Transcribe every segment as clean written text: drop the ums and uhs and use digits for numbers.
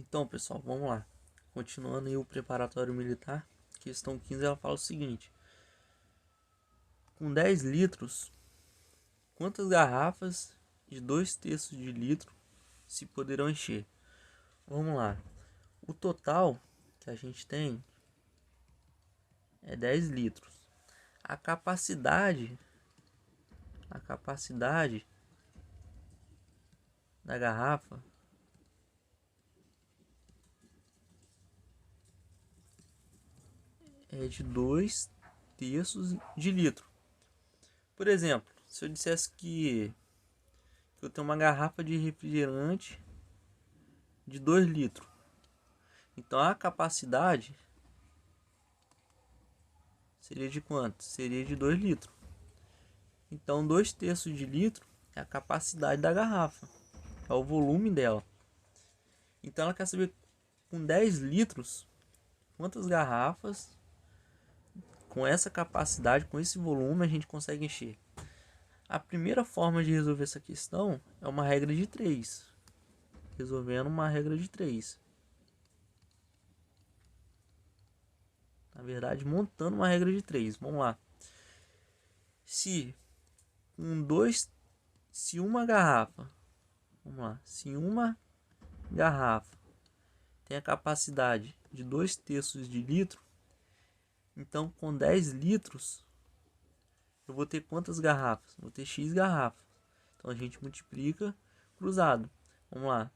Então, pessoal, vamos lá. Continuando aí o preparatório militar, questão 15, ela fala o seguinte: com 10 litros, quantas garrafas de 2/3 de litro se poderão encher? Vamos lá. O total que a gente tem é 10 litros. A capacidade da garrafa é de 2/3 de litro. Por exemplo, se eu dissesse que eu tenho uma garrafa de refrigerante de 2 litros, então a capacidade seria de quanto? Seria de 2 litros. Então 2/3 de litro é a capacidade da garrafa, é o volume dela. Então ela quer saber, com 10 litros, quantas garrafas com essa capacidade, com esse volume, a gente consegue encher. A primeira forma de resolver essa questão é uma regra de 3. Resolvendo uma regra de 3. Na verdade, montando uma regra de 3. Vamos lá. Se uma garrafa, vamos lá, se uma garrafa tem a capacidade de 2/3 de litro, então com 10 litros eu vou ter quantas garrafas? Vou ter X garrafas. Então a gente multiplica cruzado. Vamos lá.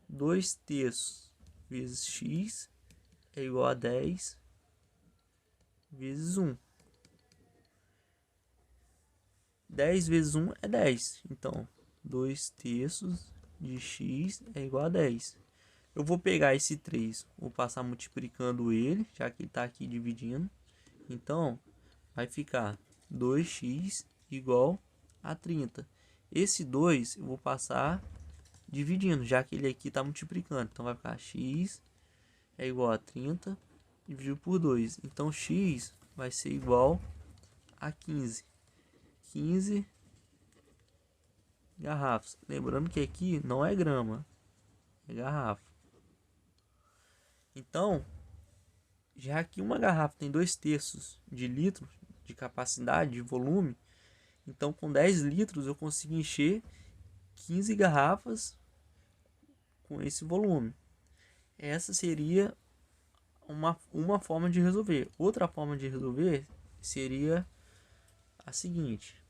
2/3 vezes X é igual a 10 vezes 1. 10 vezes 1 é 10. Então 2/3 de X é igual a 10. Eu vou pegar esse 3, vou passar multiplicando ele, já que ele está aqui dividindo. Então vai ficar 2x igual a 30. Esse 2 eu vou passar dividindo, já que ele aqui está multiplicando. Então vai ficar x é igual a 30 dividido por 2. Então x vai ser igual a 15. 15 garrafas. Lembrando que aqui não é grama, é garrafa. Então, já que uma garrafa tem 2/3 de litro de capacidade, de volume, então com 10 litros eu consigo encher 15 garrafas com esse volume. Essa seria uma forma de resolver. Outra forma de resolver seria a seguinte.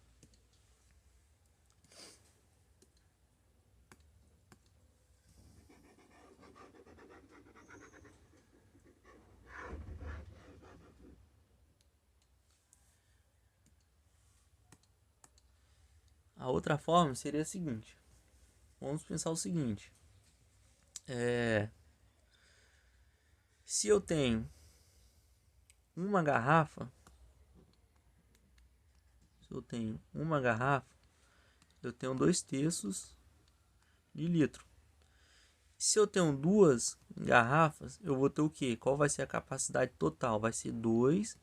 A outra forma seria a seguinte. Vamos pensar o seguinte. Se eu tenho uma garrafa, eu tenho 2/3 de litro. Se eu tenho duas garrafas, eu vou ter o quê? Qual vai ser a capacidade total? Vai ser 2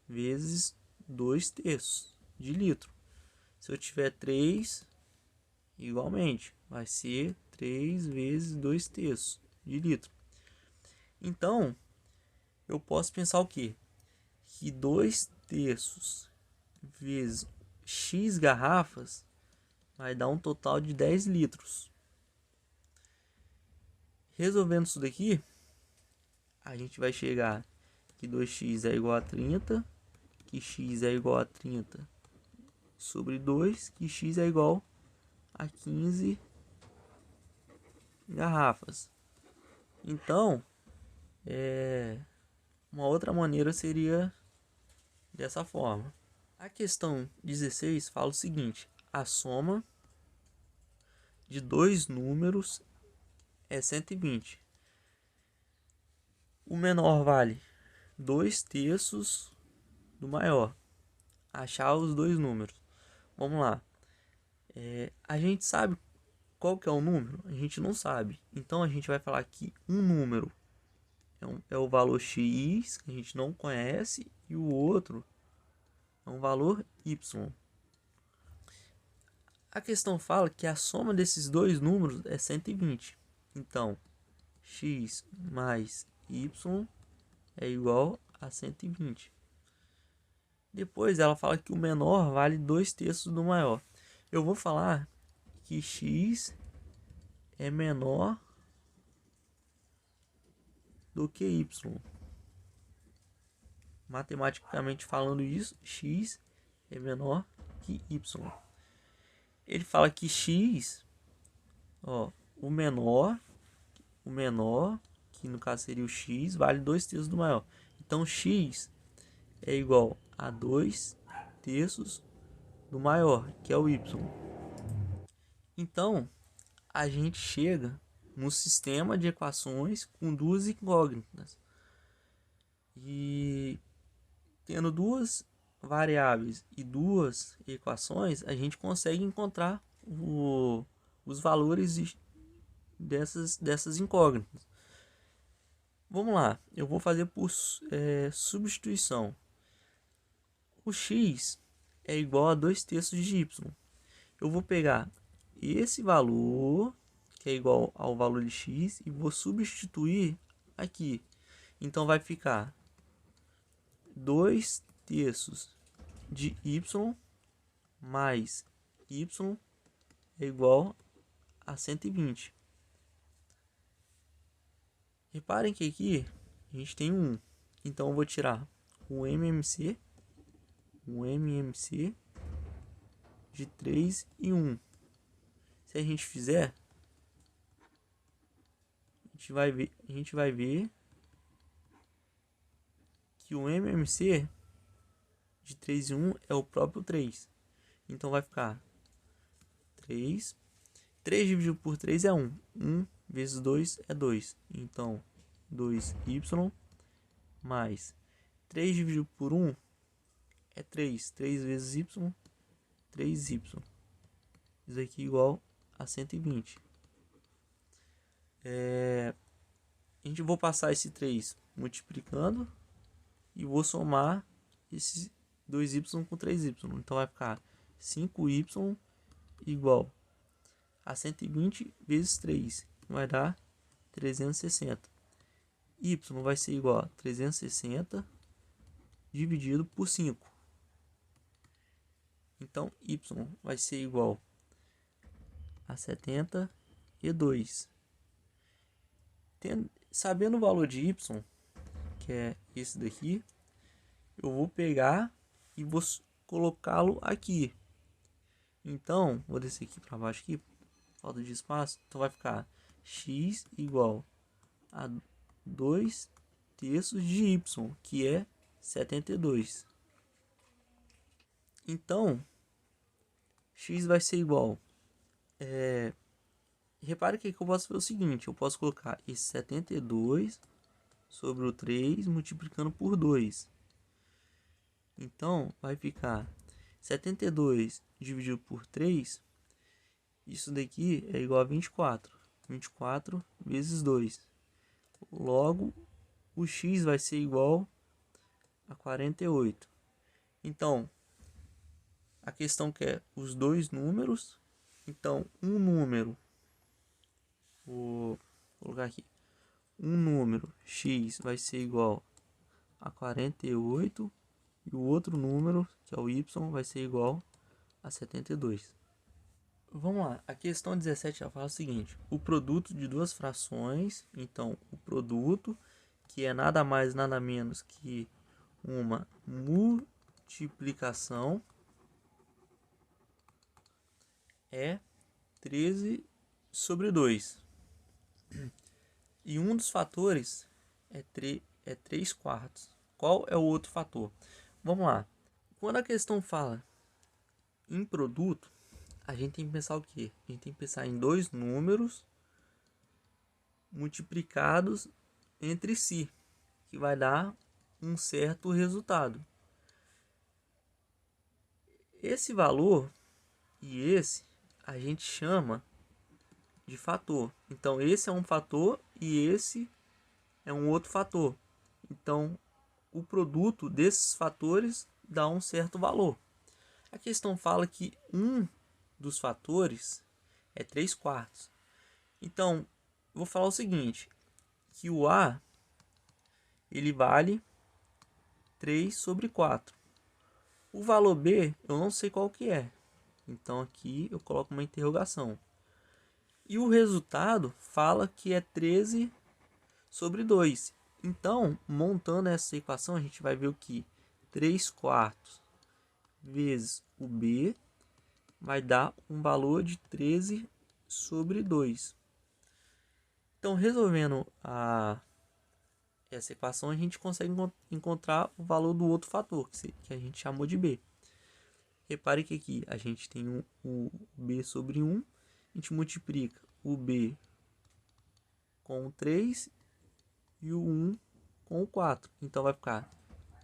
vezes 2/3 de litro. Se eu tiver 3, igualmente, vai ser 3 vezes 2/3 de litro. Então, eu posso pensar o quê? Que 2/3 vezes X garrafas vai dar um total de 10 litros. Resolvendo isso daqui, a gente vai chegar que 2x é igual a 30, que x é igual a 30 sobre 2, que x é igual a 15 garrafas. Então, uma outra maneira seria dessa forma. A questão 16 fala o seguinte: a soma de dois números é 120. O menor vale 2/3 do maior. Achar os dois números. Vamos lá. A gente sabe qual que é o número? A gente não sabe. Então a gente vai falar que um número é o valor x, que a gente não conhece, e o outro é um valor y. A questão fala que a soma desses dois números é 120. Então, x mais y é igual a 120. Depois ela fala que o menor vale 2/3 do maior. Eu vou falar que x é menor do que y. Matematicamente falando isso, x é menor que y. Ele fala que x, ó, o menor, que no caso seria o x, vale 2/3 do maior. Então x é igual a 2/3 do maior, que é o y. Então a gente chega no sistema de equações com duas incógnitas. E tendo duas variáveis e duas equações, a gente consegue encontrar os valores dessas incógnitas. Vamos lá, eu vou fazer por substituição. O x é igual a 2/3 de y. Eu vou pegar esse valor, que é igual ao valor de x, e vou substituir aqui. Então vai ficar 2/3 de y mais y é igual a 120. Reparem que aqui a gente tem 1. Então eu vou tirar o MMC de 3 e 1. Se a gente fizer, a gente vai ver que o MMC de 3 e 1 é o próprio 3. Então vai ficar 3. 3 dividido por 3 é 1. 1 vezes 2 é 2. Então 2y mais 3 dividido por 1 é 3. 3 vezes y, 3y. Isso aqui é igual a 120. A gente vou passar esse 3 multiplicando e vou somar esse 2y com 3y. Então vai ficar 5y igual a 120 vezes 3, vai dar 360. Y vai ser igual a 360 dividido por 5. Então y vai ser igual a 72. Sabendo o valor de y, que é esse daqui, eu vou pegar e vou colocá-lo aqui. Então, vou descer aqui para baixo aqui, falta de espaço. Então vai ficar x igual a 2/3 de y, que é 72. Então, x vai ser igual. Repare que eu posso fazer o seguinte: eu posso colocar esse 72 sobre o 3 multiplicando por 2. Então, vai ficar 72 dividido por 3. Isso daqui é igual a 24. 24 vezes 2. Logo, o x vai ser igual a 48. Então, a questão quer os dois números. Então, um número, vou colocar aqui, um número x vai ser igual a 48 e o outro número, que é o y, vai ser igual a 72. Vamos lá, a questão 17 já fala o seguinte: o produto de duas frações, então o produto, que é nada mais nada menos que uma multiplicação, é 13 sobre 2. E um dos fatores é 3/4. Qual é o outro fator? Vamos lá. Quando a questão fala em produto, a gente tem que pensar o quê? A gente tem que pensar em dois números multiplicados entre si, que vai dar um certo resultado. Esse valor e esse a gente chama de fator. Então esse é um fator e esse é um outro fator. Então o produto desses fatores dá um certo valor. A questão fala que um dos fatores é 3/4. Então, vou falar o seguinte: que o A ele vale 3 sobre 4. O valor B eu não sei qual que é. Então aqui eu coloco uma interrogação. E o resultado fala que é 13 sobre 2. Então, montando essa equação, a gente vai ver o que 3 quartos vezes o B vai dar um valor de 13 sobre 2. Então, resolvendo essa equação, a gente consegue encontrar o valor do outro fator, que a gente chamou de B. Repare que aqui a gente tem o B sobre 1, a gente multiplica o B com o 3 e o 1 com o 4. Então vai ficar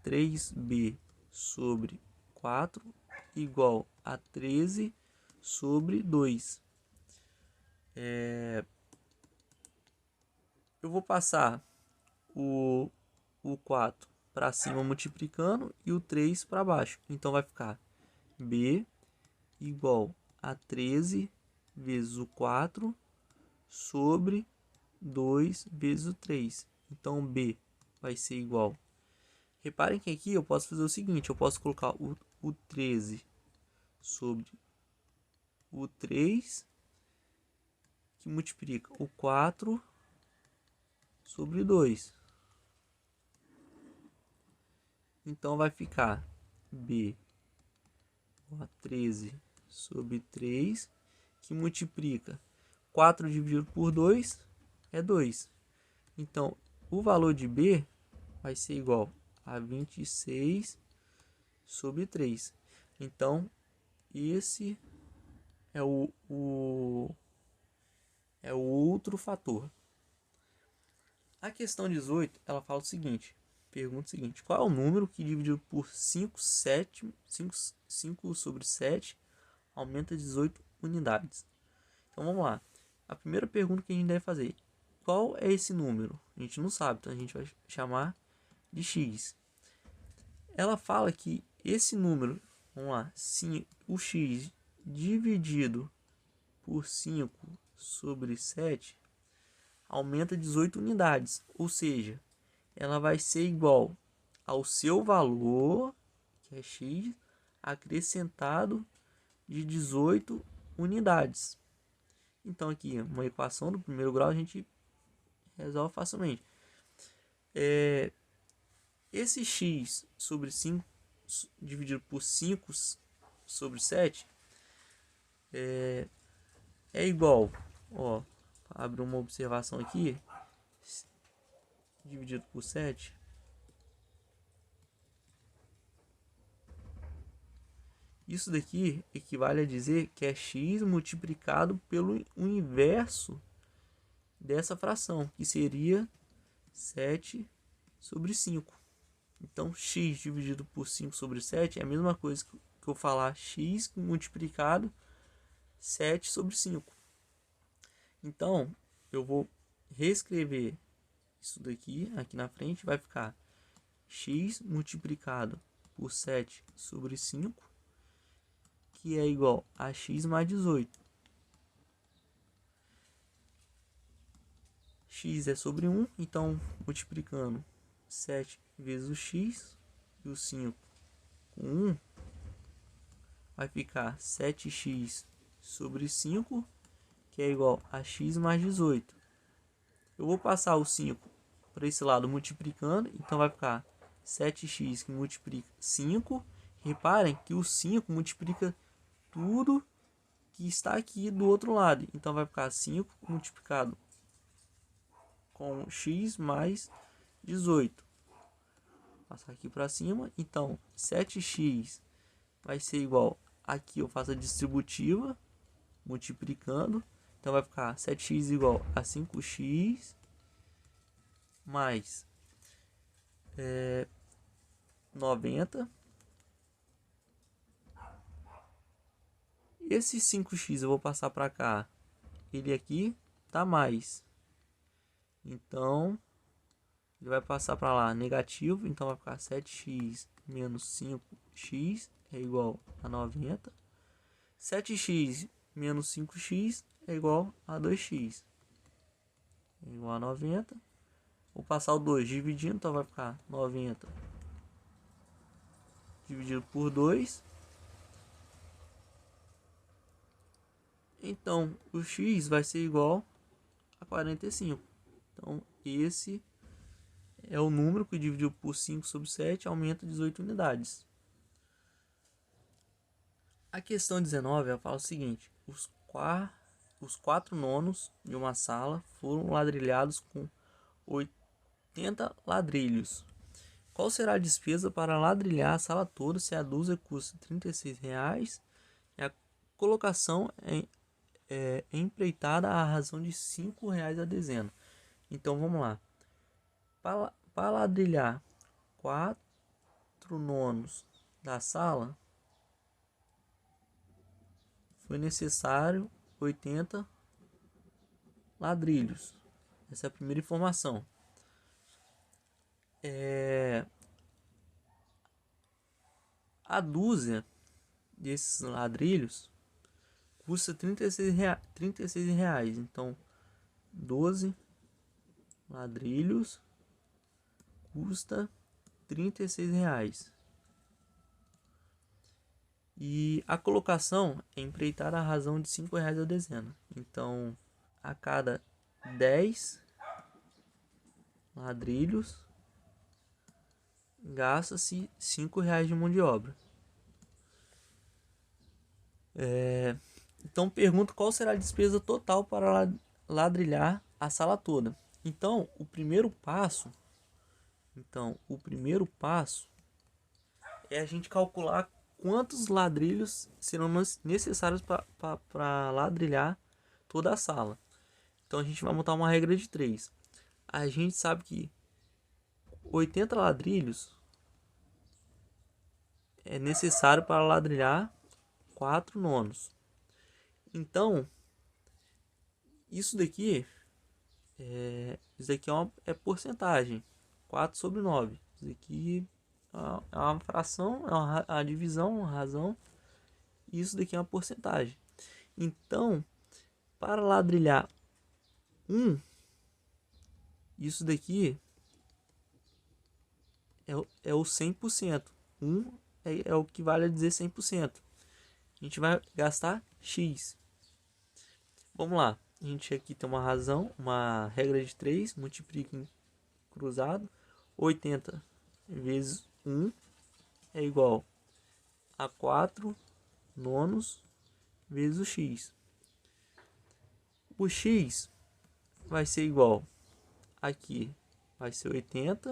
3B sobre 4 igual a 13 sobre 2. Eu vou passar o 4 para cima multiplicando e o 3 para baixo. Então vai ficar B igual a 13 vezes o 4 sobre 2 vezes o 3. Então B vai ser igual. Reparem que aqui eu posso fazer o seguinte, eu posso colocar o 13 sobre o 3, que multiplica o 4 sobre 2. Então vai ficar B igual a 13 sobre 3, que multiplica 4 dividido por 2 é 2. Então, o valor de B vai ser igual a 26 sobre 3. Então, esse é o outro fator. A questão 18, ela fala o seguinte, pergunta o seguinte, qual é o número que dividido por 5 sobre 7 aumenta 18 unidades? Então vamos lá. A primeira pergunta que a gente deve fazer, qual é esse número? A gente não sabe, então a gente vai chamar de x. Ela fala que esse número, vamos lá, sim, o x dividido por 5 sobre 7 aumenta 18 unidades, ou seja, ela vai ser igual ao seu valor, que é x, acrescentado de 18 unidades. Então aqui, uma equação do primeiro grau a gente resolve facilmente. Esse x sobre 5 dividido por 5 sobre 7 é igual, ó, abre uma observação aqui, dividido por 7, isso daqui equivale a dizer que é x multiplicado pelo inverso dessa fração, que seria 7 sobre 5. Então, x dividido por 5 sobre 7 é a mesma coisa que eu falar x multiplicado 7 sobre 5. Então, eu vou reescrever isso daqui, aqui na frente, vai ficar x multiplicado por 7 sobre 5, que é igual a x mais 18. X é sobre 1, então multiplicando 7 vezes o x e o 5 com 1, vai ficar 7x sobre 5, que é igual a x mais 18. Eu vou passar o 5 para esse lado multiplicando, então vai ficar 7x que multiplica 5. Reparem que o 5 multiplica tudo que está aqui do outro lado. Então vai ficar 5 multiplicado com x mais 18. Passar aqui para cima. Então 7x vai ser igual, aqui eu faço a distributiva, multiplicando. Então vai ficar 7x igual a 5x mais 90. Esse 5x eu vou passar para cá. Ele aqui tá mais. Então, ele vai passar para lá negativo. Então vai ficar 7x menos 5x é igual a 90. 7x menos 5x é igual a 2x. É igual a 90. Vou passar o 2 dividindo, então vai ficar 90 dividido por 2. Então, o x vai ser igual a 45. Então, esse é o número que dividiu por 5 sobre 7, aumenta 18 unidades. A questão 19, ela fala o seguinte: os 4 nonos de uma sala foram ladrilhados com 80 ladrilhos. Qual será a despesa para ladrilhar a sala toda se a dúzia custa R$ 36,00 e a colocação é empreitada à razão de R$ 5,00 a dezena? Então vamos lá. Para ladrilhar 4 nonos da sala, foi necessário 80 ladrilhos. Essa é a primeira informação. A dúzia desses ladrilhos custa R$ 36,00. Então, 12 ladrilhos custa R$ 36,00. E a colocação é empreitada à razão de R$ 5,00 a dezena. Então, a cada 10 ladrilhos gasta-se R$ 5,00 de mão de obra. Então pergunto qual será a despesa total para ladrilhar a sala toda. Então o primeiro passo é a gente calcular quantos ladrilhos serão necessários para ladrilhar toda a sala. Então a gente vai montar uma regra de 3. A gente sabe que 80 ladrilhos é necessário para ladrilhar 4 nonos. Então, isso daqui é porcentagem. 4 sobre 9. Isso aqui é uma fração, é uma divisão, uma razão. Isso daqui é uma porcentagem. Então, para ladrilhar 1, isso daqui é o 100%. 1 é o que vale a dizer 100%. A gente vai gastar X. Vamos lá. A gente aqui tem uma razão, uma regra de 3, multiplica em cruzado. 80 vezes 1 é igual a 4 nonos vezes o X. O X vai ser igual, aqui vai ser 80.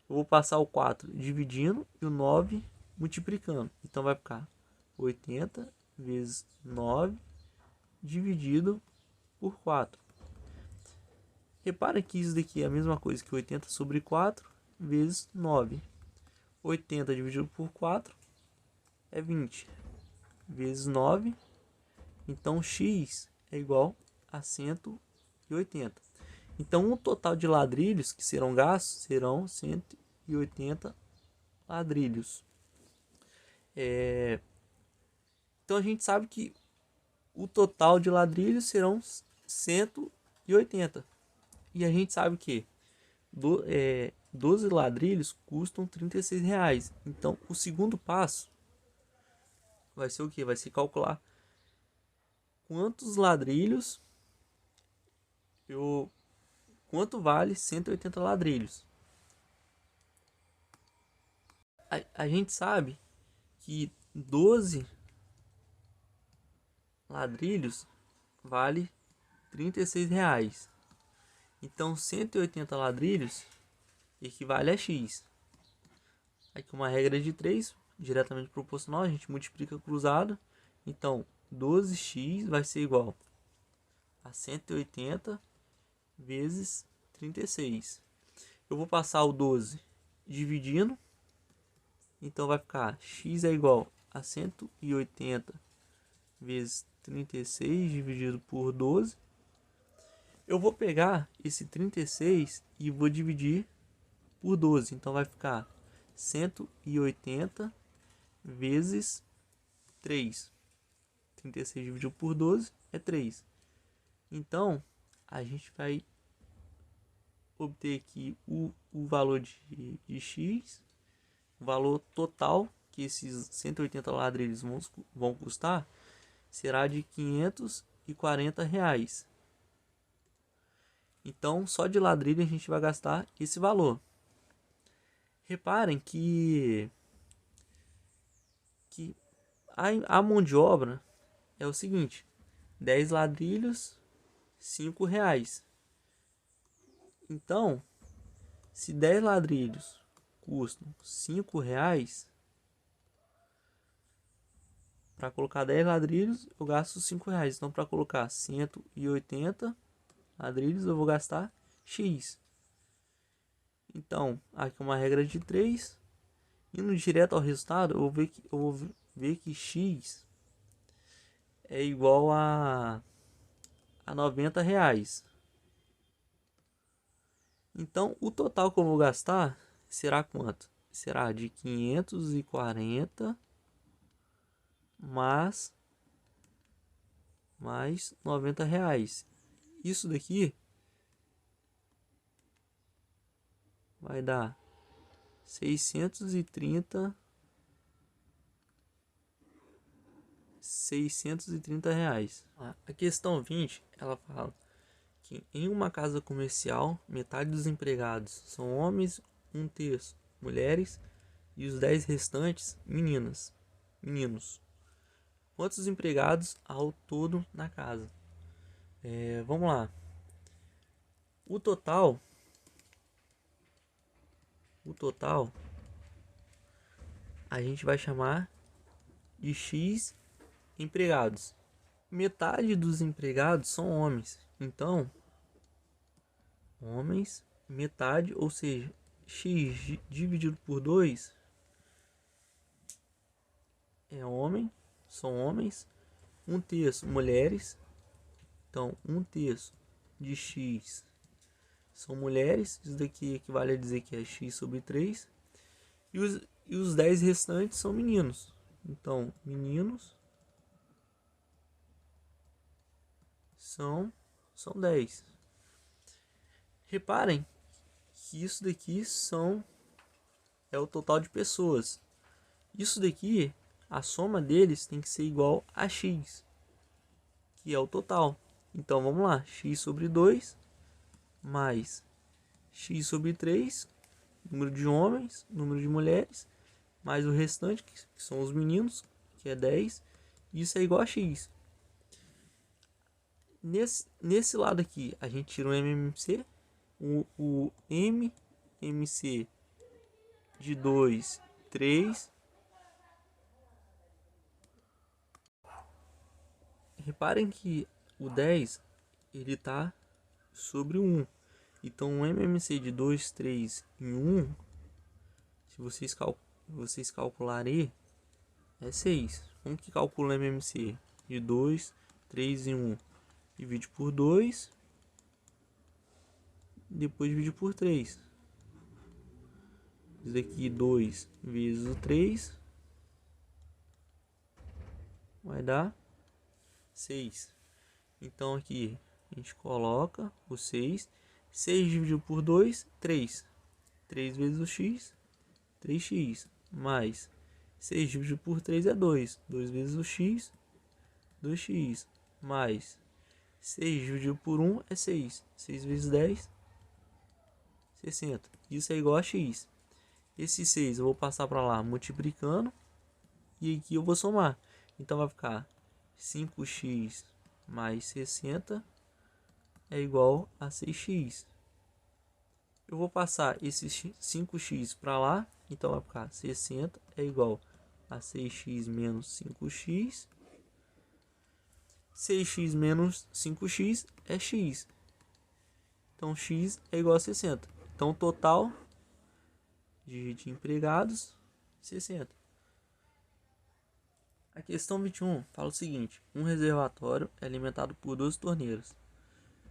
Eu vou passar o 4 dividindo e o 9 multiplicando. Então vai ficar 80 vezes 9 dividido por 4. Repara que isso daqui é a mesma coisa que 80 sobre 4 vezes 9. 80 dividido por 4 é 20 vezes 9. Então x é igual a 180. Então o total de ladrilhos que serão gastos serão 180 ladrilhos. Então a gente sabe que o total de ladrilhos serão 180. E a gente sabe que 12 ladrilhos custam R$ 36,00. Então o segundo passo vai ser o que? Vai ser calcular quantos ladrilhos quanto vale 180 ladrilhos. A gente sabe que 12 ladrilhos vale R$ 36,00. Então 180 ladrilhos equivale a X. Aqui uma regra de 3, diretamente proporcional, a gente multiplica cruzado. Então 12x vai ser igual a 180 vezes 36. Eu vou passar o 12 dividindo. Então vai ficar x é igual a 180 vezes 36 dividido por 12. Eu vou pegar esse 36 e vou dividir por 12. Então vai ficar 180 vezes 3. 36 dividido por 12 é 3. Então a gente vai obter aqui o valor de X, o valor total que esses 180 ladrilhos vão custar será de R$ 540. Então, só de ladrilho a gente vai gastar esse valor. Reparem que a mão de obra é o seguinte: 10 ladrilhos, R$ 5. Então, se 10 ladrilhos custam R$ 5, para colocar 10 ladrilhos eu gasto R$ 5. Então, para colocar 180 ladrilhos eu vou gastar X. Então, aqui uma regra de 3. Indo direto ao resultado, eu vou ver que X é igual a R$ 90. Então, o total que eu vou gastar será quanto? Será de 540 mais R$ 90. Isso daqui vai dar 630 reais. A questão 20, ela fala que em uma casa comercial, metade dos empregados são homens, 1/3 mulheres e os 10 restantes meninos. Quantos empregados ao todo na casa? Vamos lá. O total a gente vai chamar de X empregados. Metade dos empregados são homens. Então, homens, metade, ou seja, X dividido por 2 é homem, são homens. 1/3 mulheres. Então, 1/3 de X são mulheres. Isso daqui equivale a dizer que é X sobre 3. E os 10 restantes são meninos. Então, meninos são 10. Reparem que isso daqui é o total de pessoas. Isso daqui, a soma deles tem que ser igual a X, que é o total. Então, vamos lá. X sobre 2 mais X sobre 3, número de homens, número de mulheres, mais o restante, que são os meninos, que é 10. Isso é igual a X. Nesse lado aqui, a gente tira o MMC. O MMC de 2, 3. Reparem que o 10 ele tá sobre 1. Então o MMC de 2, 3 em 1, se vocês calcularem, é 6. Como que calcula o MMC de 2, 3 em 1? Divide por 2, depois divide por 3. Isso aqui 2 vezes o 3 vai dar 6. Então aqui a gente coloca o 6. 6 dividido por 2, 3. 3 vezes o x, 3x. Mais 6 dividido por 3 é 2. 2 vezes o x, 2x. Mais 6 dividido por 1 é 6. 6 vezes 10, 60. Isso é igual a x. Esse 6 eu vou passar para lá multiplicando. E aqui eu vou somar. Então vai ficar 5x mais 60 é igual a 6x. Eu vou passar esse 5x para lá. Então vai ficar 60 é igual a 6x menos 5x. 6x menos 5x é x. Então x é igual a 60. Então total de empregados, 60. A questão 21 fala o seguinte: um reservatório é alimentado por 2 torneiras.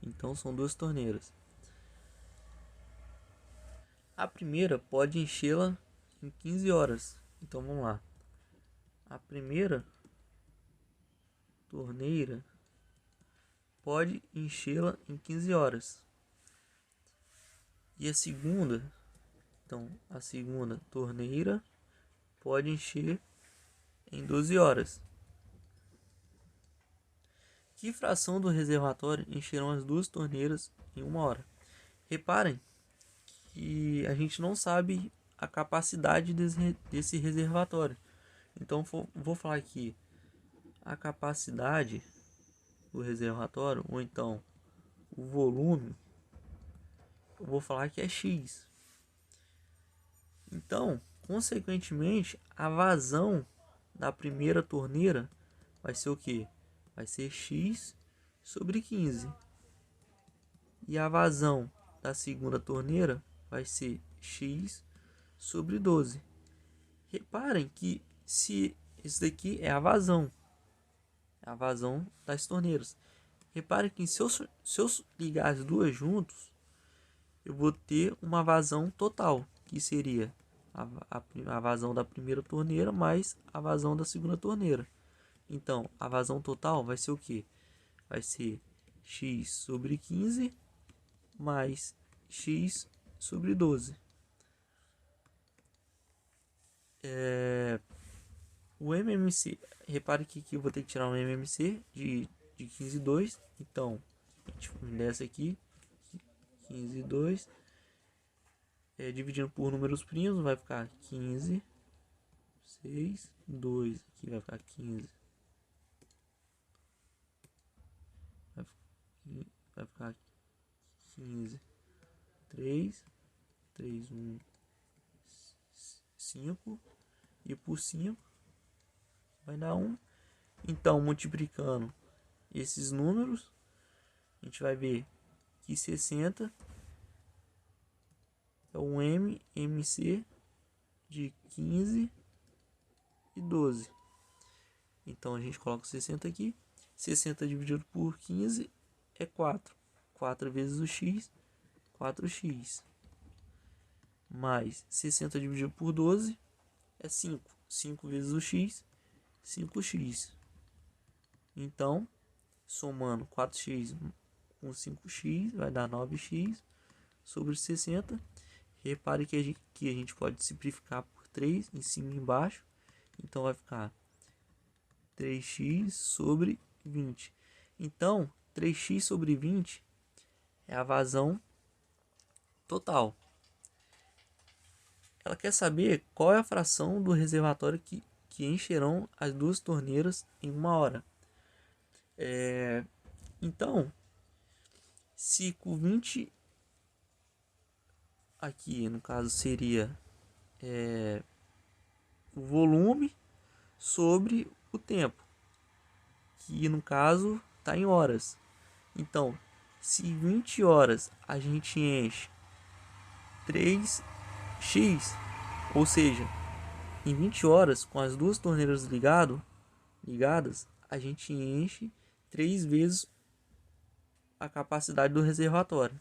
Então são 2 torneiras. A primeira pode enchê-la em 15 horas. Então vamos lá. A primeira torneira pode enchê-la em 15 horas. E a segunda, então a segunda torneira pode encher em 12 horas. Que fração do reservatório encherão as duas torneiras em 1 hora? Reparem que a gente não sabe a capacidade desse reservatório. Então vou falar aqui a capacidade do reservatório, ou então o volume, eu vou falar que é X. Então, consequentemente, a vazão da primeira torneira vai ser o que? Vai ser X sobre 15. E a vazão da segunda torneira vai ser X sobre 12. Reparem que se isso daqui é a vazão das torneiras. Reparem que se eu ligar as duas juntos, eu vou ter uma vazão total, que seria a vazão da primeira torneira mais a vazão da segunda torneira. Então, a vazão total vai ser o que? Vai ser X sobre 15 mais X sobre 12. O MMC, repare que aqui eu vou ter que tirar um MMC de 15,2. Então, a gente desce aqui, 15,2. Dividindo por números primos, vai ficar 15, 6, 2. Aqui vai ficar 15. Vai ficar 15, 3, 3, 1, 5. E por 5 vai dar 1. Então, multiplicando esses números, a gente vai ver que 60 é um MMC de 15 e 12. Então a gente coloca 60 aqui. 60 dividido por 15 é 4. 4 vezes o x, 4x. Mais 60 dividido por 12 é 5. 5 vezes o x, 5x. Então, somando 4x com 5x, vai dar 9x sobre 60. Repare que a gente pode simplificar por 3 em cima e embaixo. Então vai ficar 3x sobre 20. Então, 3x sobre 20 é a vazão total. Ela quer saber qual é a fração do reservatório que encherão as duas torneiras em 1 hora. Então, se com 20 aqui no caso seria o volume sobre o tempo, que no caso está em horas. Então, se 20 horas a gente enche 3x, ou seja, em 20 horas com as duas torneiras ligadas, a gente enche 3 vezes a capacidade do reservatório.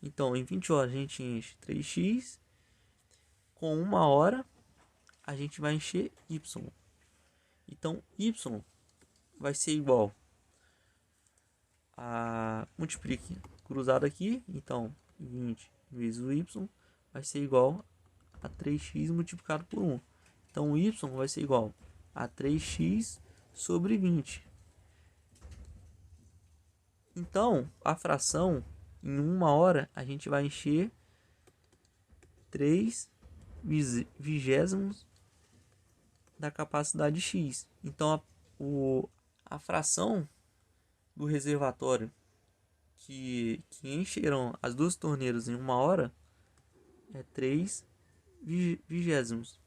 Então, em 20 horas a gente enche 3x, com 1 hora a gente vai encher y. Então, y vai ser igual a... multiplique cruzado aqui. Então, 20 vezes o y vai ser igual a 3x multiplicado por 1. Então, o y vai ser igual a 3x sobre 20. Então, a fração em 1 hora a gente vai encher 3 vigésimos da capacidade x. Então a fração do reservatório que encherão as duas torneiras em 1 hora é 3 vigésimos.